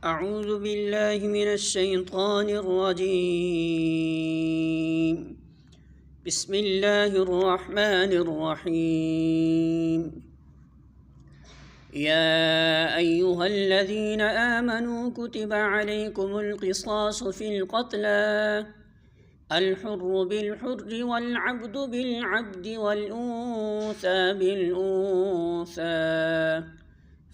अऊज़ु बिल्लाहि मिनश्शैतानिर्रजीम। बिस्मिल्लाहिर्रहमानिर्रहीम। या अय्युहल्लज़ीना आमनू कुतिबा अलैकुमुल क़िसासु फ़िल क़त्ला अल-हुर्रु बिल-हुर्रि वल-अब्दु बिल-अब्दि वल-उन्सा बिल-उन्सा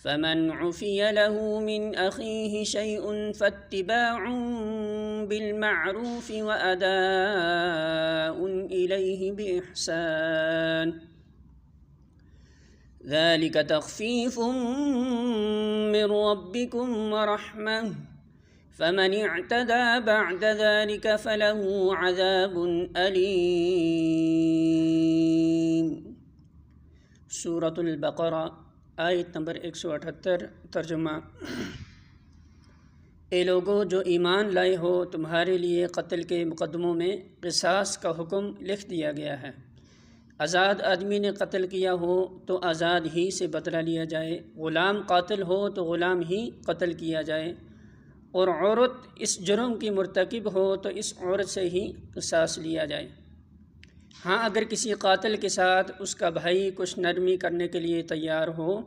फ़मन उफ़िय लहू मिन अख़ीहि शैउन फ़त्तिबाउन बिल-मअरूफ़ि व अदाउन इलैहि बिइहसान ज़ालिक तख़फ़ीफ़ुम मिन रब्बिकुम व रहमह फ़मन इअ्तदा बअद ज़ालिक फ़लहू अज़ाबुन अलीम। सूरतुल बक़रा आयत नंबर 178। तर्जुमा। ए लोगो जो ईमान लाए हो, तुम्हारे लिए कत्ल के मुकदमों में क़िसास का हुक्म लिख दिया गया है। आज़ाद आदमी ने कत्ल किया हो तो आज़ाद ही से बदला लिया जाए, ग़ुलाम कातिल हो तो ग़ुलाम ही कत्ल किया जाए, और औरत इस जुर्म की मुर्तकिब हो तो इस औरत से ही क़िसास लिया जाए। हाँ, अगर किसी कातिल के साथ उसका भाई कुछ नरमी करने के लिए तैयार हो